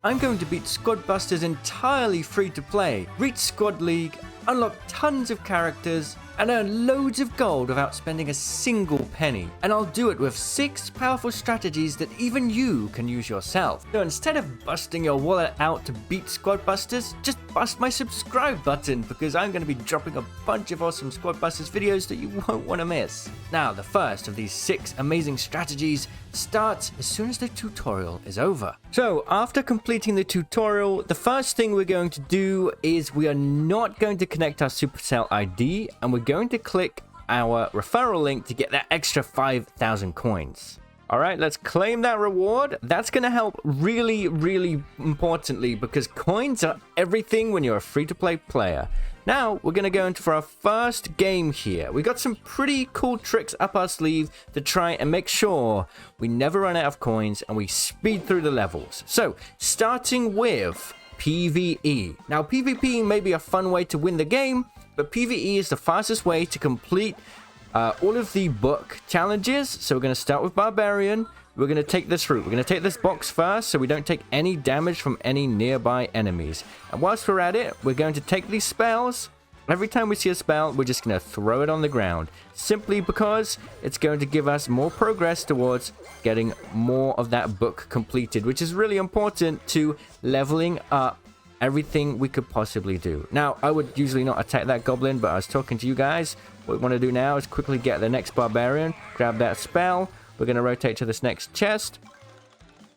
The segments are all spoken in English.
I'm going to beat Squad Busters entirely free to play, reach Squad League, unlock tons of characters, and earn loads of gold without spending a single penny. And I'll do it with 6 powerful strategies that even you can use yourself. So instead of busting your wallet out to beat Squad Busters, just bust my subscribe button, because I'm going to be dropping a bunch of awesome Squad Busters videos that you won't want to miss. Now, the first of these 6 amazing strategies starts as soon as the tutorial is over. So after completing the tutorial, the first thing we're going to do is we are not going to connect our supercell ID, and we're going to click our referral link to get that extra 5,000 coins. All right, let's claim that reward. That's going to help really importantly, because coins are everything when you're a free-to-play player. Now, we're going to go into for our first game here. We got some pretty cool tricks up our sleeve to try and make sure we never run out of coins and we speed through the levels. So, starting with PvE. Now, PvP may be a fun way to win the game, but PvE is the fastest way to complete all of the book challenges. So we're going to start with Barbarian. We're going to take this route. We're going to take this box first so we don't take any damage from any nearby enemies. And whilst we're at it, we're going to take these spells. Every time we see a spell, we're just going to throw it on the ground. Simply because it's going to give us more progress towards getting more of that book completed, which is really important to leveling up everything we could possibly do. Now, I would usually not attack that goblin, but I was talking to you guys. What we want to do now is quickly get the next barbarian, grab that spell. We're going to rotate to this next chest.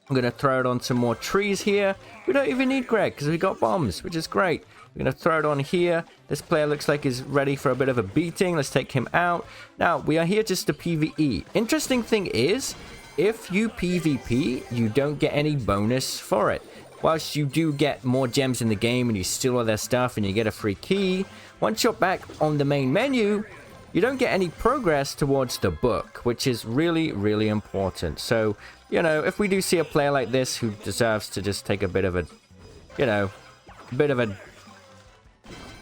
I'm going to throw it on some more trees here. We don't even need Greg because we got bombs, which is great. We're going to throw it on here. This player looks like he's ready for a bit of a beating. Let's take him out. Now, we are here just to PvE. Interesting thing is, if you PvP, you don't get any bonus for it. Whilst you do get more gems in the game and you steal all their stuff and you get a free key, once you're back on the main menu, you don't get any progress towards the book, which is really important. So, you know, if we do see a player like this who deserves to just take a bit of a, you know,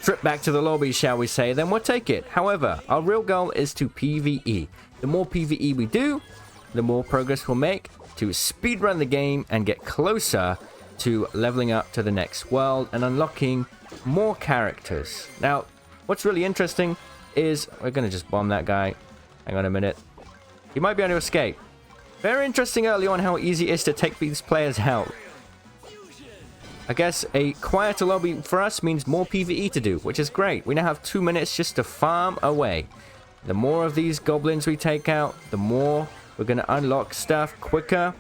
trip back to the lobby, shall we say, then we'll take it. However, our real goal is to PvE. The more PvE we do, the more progress we'll make to speedrun the game and get closer to leveling up to the next world and unlocking more characters. Now, what's really interesting is we're going to just bomb that guy. Hang on a minute. He might be able to escape. Very interesting early on how easy it is to take these players out. I guess a quieter lobby for us means more PvE to do, which is great. We now have 2 minutes just to farm away. The more of these goblins we take out, the more we're going to unlock stuff quicker.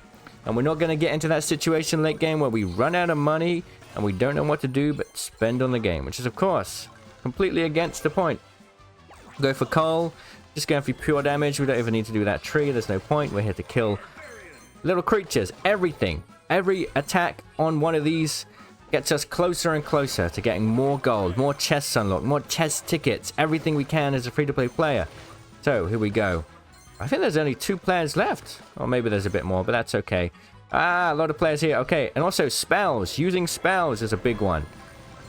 And we're not going to get into that situation late game where we run out of money and we don't know what to do but spend on the game, which is, of course, completely against the point. Go for coal, just going for pure damage. We don't even need to do that tree. There's no point. We're here to kill little creatures. Everything. Every attack on one of these gets us closer and closer to getting more gold, more chests unlocked, more chest tickets, everything we can as a free-to-play player. So, here we go. I think there's only 2 players left. Or maybe there's a bit more, but that's okay. Ah, a lot of players here. Okay, and also spells. Using spells is a big one.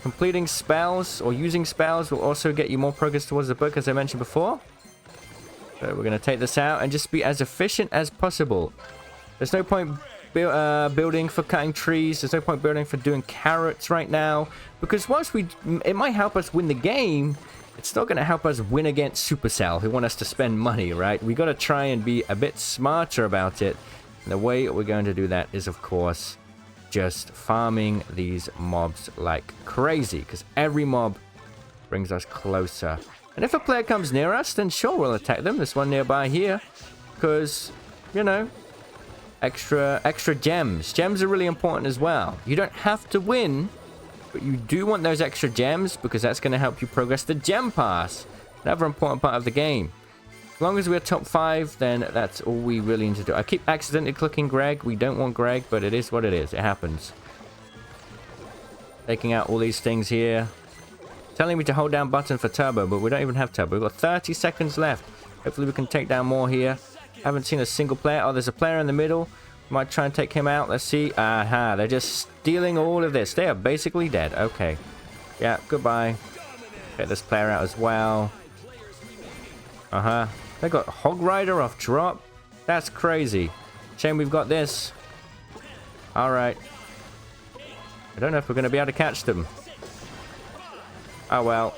Completing spells or using spells will also get you more progress towards the book, as I mentioned before. So we're going to take this out and just be as efficient as possible. There's no point building for cutting trees. There's no point building for doing carrots right now. Because whilst it might help us win the game, it's not going to help us win against Supercell, who want us to spend money, right? We got to try and be a bit smarter about it. And the way we're going to do that is, of course, just farming these mobs like crazy, because every mob brings us closer. And if a player comes near us, then sure, we'll attack them. This one nearby here, because, you know, extra gems. Gems are really important as well. You don't have to win, but you do want those extra gems because that's going to help you progress the gem pass. Another important part of the game. As long as we're top 5, then that's all we really need to do. I keep accidentally clicking Greg. We don't want Greg, but it is what it is. It happens. Taking out all these things here. Telling me to hold down button for turbo, but we don't even have turbo. We've got 30 seconds left. Hopefully we can take down more here. Haven't seen a single player. Oh, there's a player in the middle. Might try and take him out. Let's see. Aha, they're just stealing all of this. They are basically dead. Okay. Yeah, goodbye. Get this player out as well. Uh-huh. They got Hog Rider off drop. That's crazy. Shame we've got this. Alright. I don't know if we're going to be able to catch them. Oh, well.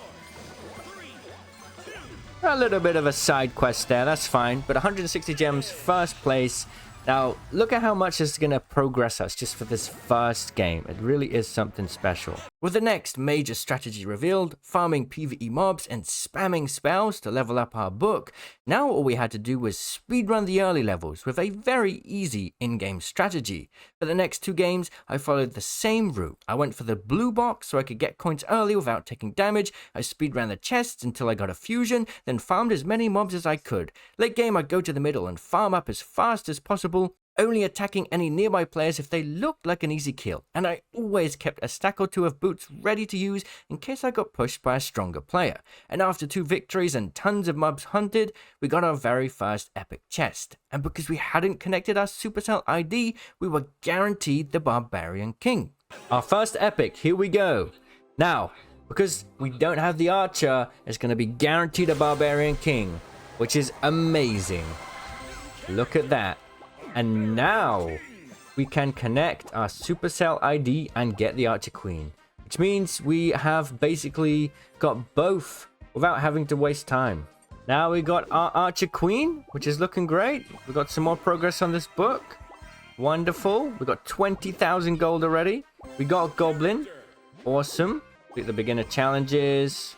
A little bit of a side quest there, that's fine. But 160 gems, first place. Now, look at how much this is going to progress us just for this first game. It really is something special. With the next major strategy revealed, farming PvE mobs and spamming spells to level up our book, now all we had to do was speedrun the early levels with a very easy in-game strategy. For the next 2 games, I followed the same route. I went for the blue box so I could get coins early without taking damage. I speedran the chests until I got a fusion, then farmed as many mobs as I could. Late game, I'd go to the middle and farm up as fast as possible, only attacking any nearby players if they looked like an easy kill, and I always kept a stack or 2 of boots ready to use in case I got pushed by a stronger player. And after 2 victories and tons of mobs hunted, we got our very first epic chest, and because we hadn't connected our supercell ID, we were guaranteed the Barbarian King. Our first epic, here we go. Now, because we don't have the archer, it's going to be guaranteed a Barbarian King, which is amazing. Look at that. And now we can connect our supercell ID and get the Archer Queen, which means we have basically got both without having to waste time. Now we got our Archer Queen, which is looking great. We got some more progress on this book. Wonderful. We got 20,000 gold already. We got Goblin. Awesome. Complete the beginner challenges.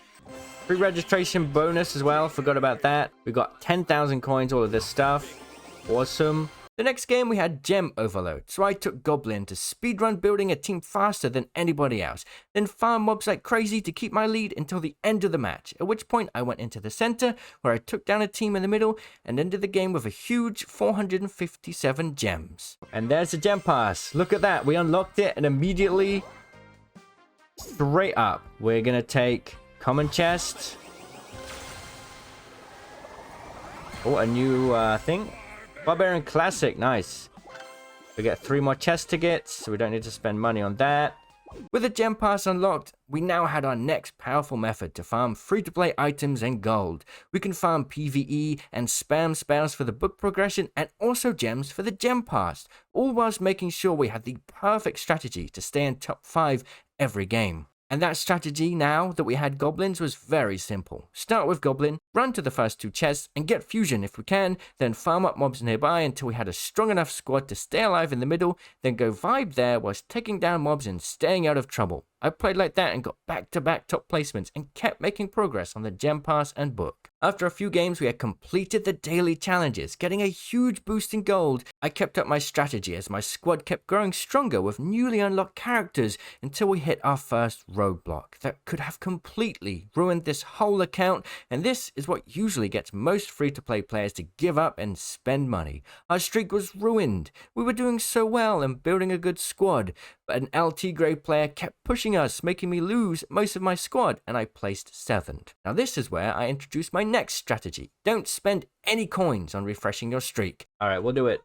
Free registration bonus as well. Forgot about that. We got 10,000 coins, all of this stuff. Awesome. The next game we had gem overload, so I took Goblin to speedrun building a team faster than anybody else, then farm mobs like crazy to keep my lead until the end of the match, at which point I went into the center where I took down a team in the middle and ended the game with a huge 457 gems. And there's the gem pass. Look at that, we unlocked it and immediately straight up we're gonna take common chest. Oh, a new thing. Barbarian Classic, nice. We get 3 more chest tickets, so we don't need to spend money on that. With the gem pass unlocked, we now had our next powerful method to farm free-to-play items and gold. We can farm PvE and spam spells for the book progression and also gems for the gem pass, all whilst making sure we had the perfect strategy to stay in top 5 every game. And that strategy, now that we had goblins, was very simple. Start with Goblin, run to the first 2 chests, and get fusion if we can, then farm up mobs nearby until we had a strong enough squad to stay alive in the middle, then go vibe there whilst taking down mobs and staying out of trouble. I played like that and got back-to-back top placements and kept making progress on the gem pass and book. After a few games, we had completed the daily challenges, getting a huge boost in gold. I kept up my strategy as my squad kept growing stronger with newly unlocked characters until we hit our first roadblock that could have completely ruined this whole account, and this is what usually gets most free-to-play players to give up and spend money. Our streak was ruined. We were doing so well and building a good squad, but an LT grade player kept pushing us, making me lose most of my squad, and I placed 7th. Now this is where I introduced my next strategy. Don't spend any coins on refreshing your streak. Alright, we'll do it.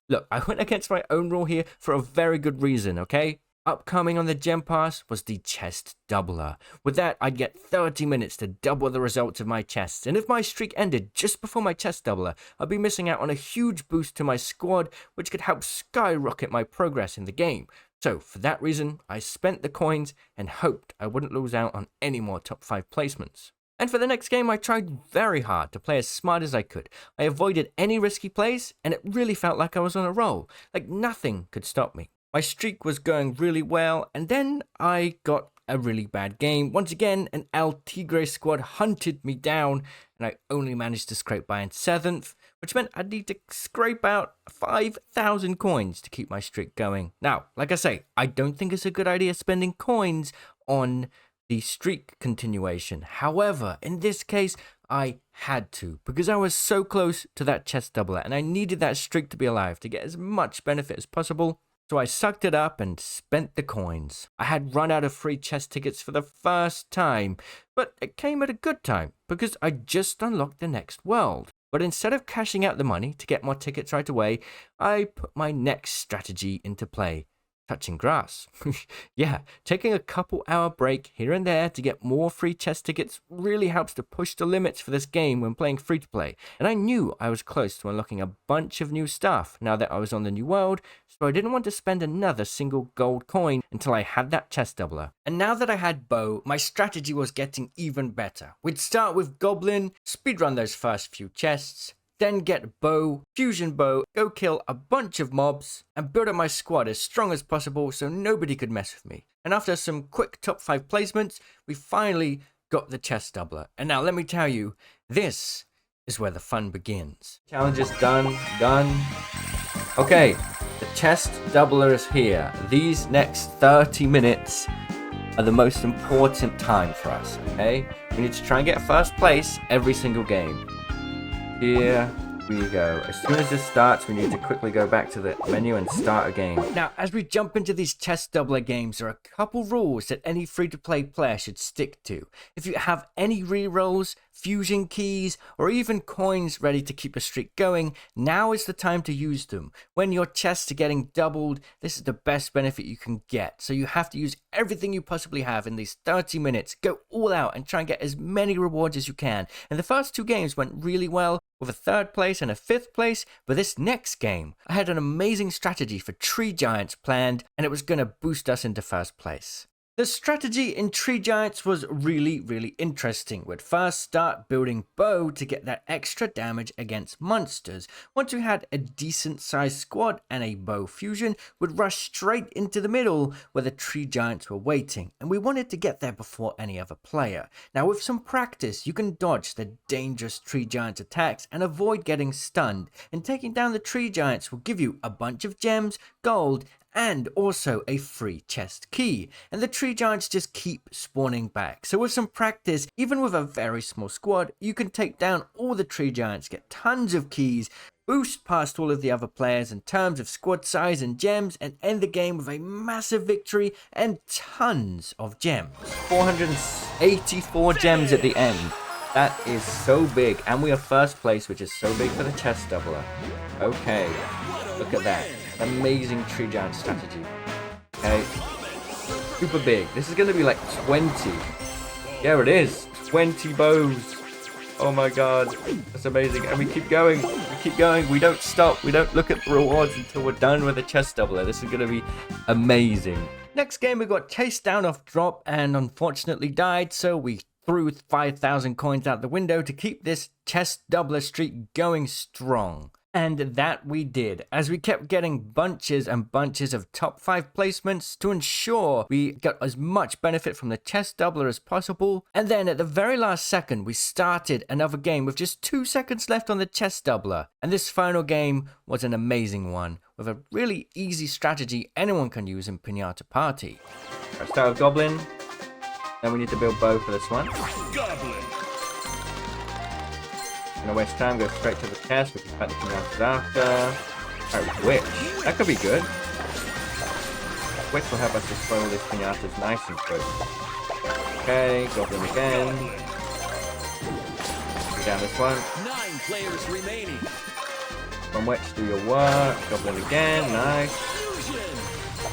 Look, I went against my own rule here for a very good reason, okay? Upcoming on the gem pass was the chest doubler. With that, I'd get 30 minutes to double the results of my chests, and if my streak ended just before my chest doubler, I'd be missing out on a huge boost to my squad, which could help skyrocket my progress in the game. So, for that reason, I spent the coins and hoped I wouldn't lose out on any more top 5 placements. And for the next game, I tried very hard to play as smart as I could. I avoided any risky plays, and it really felt like I was on a roll, like nothing could stop me. My streak was going really well, and then I got a really bad game. Once again, an El Tigre squad hunted me down, and I only managed to scrape by in 7th, which meant I'd need to scrape out 5,000 coins to keep my streak going. Now, like I say, I don't think it's a good idea spending coins on the streak continuation. However, in this case, I had to, because I was so close to that chest doubler, and I needed that streak to be alive to get as much benefit as possible. So I sucked it up and spent the coins. I had run out of free chest tickets for the first time, but it came at a good time because I just unlocked the next world. But instead of cashing out the money to get more tickets right away, I put my next strategy into play. touching grass. Yeah, taking a couple hour break here and there to get more free chest tickets really helps to push the limits for this game when playing free to play. And I knew I was close to unlocking a bunch of new stuff now that I was on the new world, so I didn't want to spend another single gold coin until I had that chest doubler. And now that I had bow, my strategy was getting even better. We'd start with goblin, speedrun those first few chests, then get bow, fusion bow, go kill a bunch of mobs, and build up my squad as strong as possible so nobody could mess with me. And after some quick top 5 placements, we finally got the chest doubler. And now let me tell you, this is where the fun begins. Challenge is done. Okay, the chest doubler is here. These next 30 minutes are the most important time for us, okay? We need to try and get first place every single game. Here we go. As soon as this starts, we need to quickly go back to the menu and start a game. Now, as we jump into these chest doubler games, there are a couple rules that any free-to-play player should stick to. If you have any rerolls, fusion keys, or even coins ready to keep a streak going, now is the time to use them. When your chests are getting doubled, this is the best benefit you can get. So you have to use everything you possibly have in these 30 minutes. Go all out and try and get as many rewards as you can. And the first 2 games went really well, with a 3rd place and a 5th place, but this next game, I had an amazing strategy for tree giants planned, and it was going to boost us into 1st place. The strategy in Tree Giants was really interesting. We'd first start building bow to get that extra damage against monsters. Once we had a decent sized squad and a bow fusion, we'd rush straight into the middle where the Tree Giants were waiting, and we wanted to get there before any other player. Now with some practice, you can dodge the dangerous Tree Giants attacks and avoid getting stunned, and taking down the Tree Giants will give you a bunch of gems, gold, and also a free chest key, and the tree giants just keep spawning back. So with some practice, even with a very small squad, you can take down all the tree giants, get tons of keys, boost past all of the other players in terms of squad size and gems, and end the game with a massive victory and tons of gems. 484 gems at the end. That is so big, and we are 1st place, which is so big for the chest doubler. Okay, look at that. Amazing tree giant strategy. Okay, super big. This is going to be like 20. Yeah, it is. 20 bows. Oh my god, that's amazing. And we keep going. We don't stop. We don't look at the rewards until we're done with the chest doubler. This is going to be amazing. Next game, we got chased down off drop and unfortunately died, so we threw 5,000 coins out the window to keep this chest doubler streak going strong. And that we did, as we kept getting bunches and bunches of top 5 placements to ensure we got as much benefit from the chest doubler as possible. And then at the very last second, we started another game with just 2 seconds left on the chest doubler. And this final game was an amazing one, with a really easy strategy anyone can use in Pinata Party. Let's start with Goblin. Then we need to build bow for this one. Goblin. Gonna waste time, go straight to the chest, we can fight the pinatas after. Alright, Witch. That could be good. Witch will help us destroy all these pinatas nice and quick. Okay, Goblin again. Go down this one. 9 players remaining. From Witch, do your work. Goblin again, nice.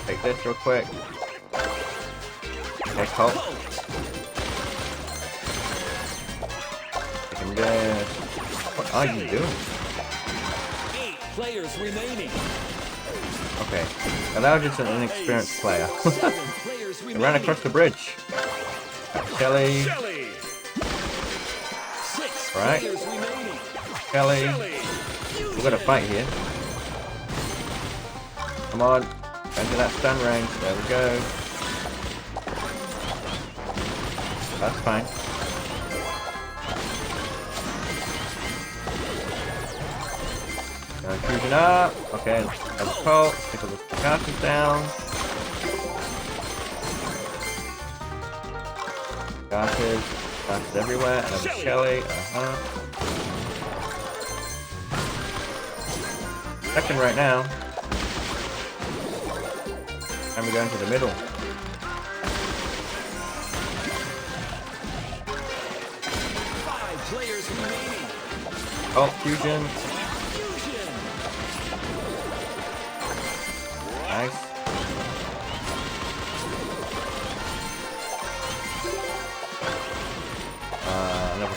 Take this real quick. Okay, Colt. Taking this. What are you doing? 8 players remaining. Okay, now that was just an inexperienced player. I ran across the bridge. Shelly. Right. Shelly. We're gonna fight here. Come on. Into that stun range. There we go. That's fine. Fusion up. Okay, as a Colt, pick all the cartridges down. Cartridges everywhere, and then Shelly. Second right now. And we're going to the middle. Oh, fusion. Nice.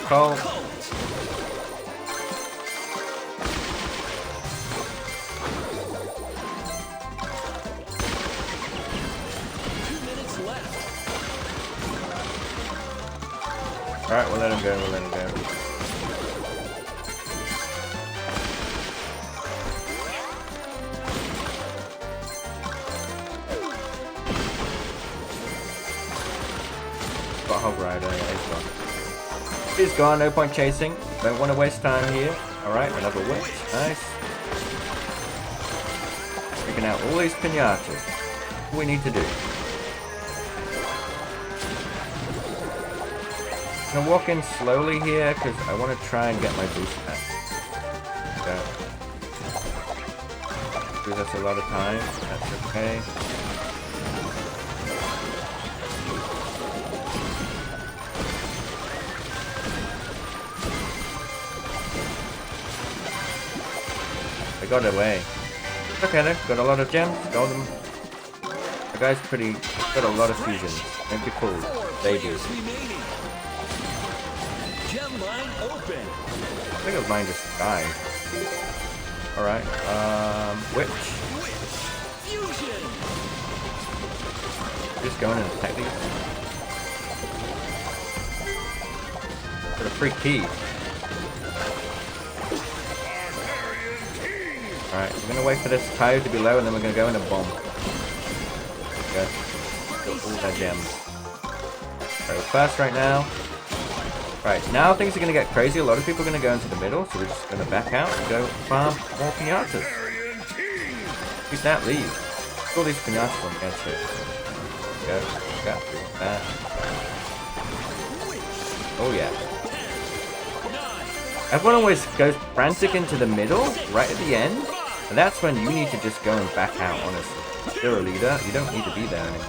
Cole. Alright, we'll let him go, we'll let him go. Got Hog Rider, yeah, he's gone. He's gone, no point chasing. Don't want to waste time here. Alright, another witch. Nice. Taking out all these pinatas. What we need to do. I'm gonna walk in slowly here because I want to try and get my boost back. Okay. Gives us a lot of time. That's okay. I got away. Okay then, got a lot of gems. Got them. The guy's got a lot of fusions. Don't be fooled. They do. Gem line open. I think it mine just died. Alright, Witch. Fusion. Just going and attack these. For the free key. Alright, we're gonna wait for this tire to be low and then we're gonna go in and bomb. Okay. Got all their gems. Alright, we're first right now. Right, now things are going to get crazy. A lot of people are going to go into the middle, so we're just going to back out and go farm more pinatas. Keep that lead. All these pinatas on the edge here. Go, go, that. Oh yeah. Everyone always goes frantic into the middle, right at the end, and that's when you need to just go and back out, honestly. If you're a leader, you don't need to be there anymore.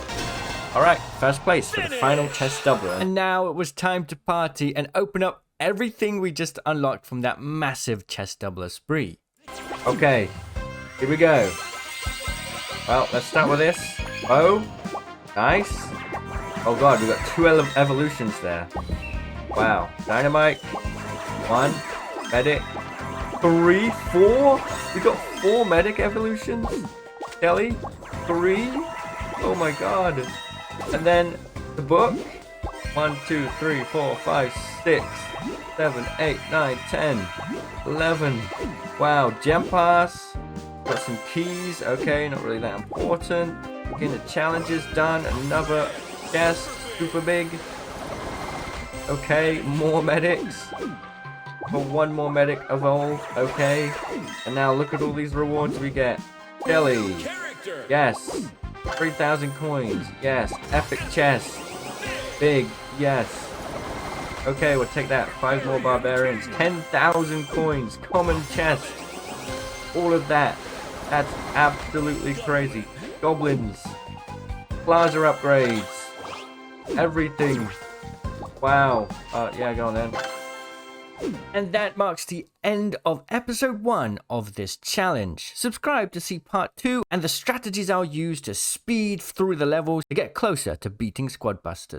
Alright, first place for the final chest doubler. And now it was time to party and open up everything we just unlocked from that massive chest doubler spree. Okay, here we go. Well, let's start with this. Oh, nice. Oh god, we got 2 evolutions there. Wow, dynamite. 1, medic. 3, 4? We got 4 medic evolutions? Kelly? 3? Oh my god. And then the book. 1, 2, 3, 4, 5, 6, 7, 8, 9, 10, 11. Wow, gem pass. Got some keys. Okay, not really that important. Getting the challenges done. Another chest. Super big. Okay, more medics. Got 1 more medic evolved. Okay. And now look at all these rewards we get. Kelly. Yes. 3,000 coins. Yes. Epic chest. Big. Yes. Okay, we'll take that. 5 more barbarians. 10,000 coins. Common chest. All of that. That's absolutely crazy. Goblins. Plaza upgrades. Everything. Wow. Yeah, go on then. And that marks the end of episode 1 of this challenge. Subscribe to see part 2 and the strategies I'll use to speed through the levels to get closer to beating Squad Busters.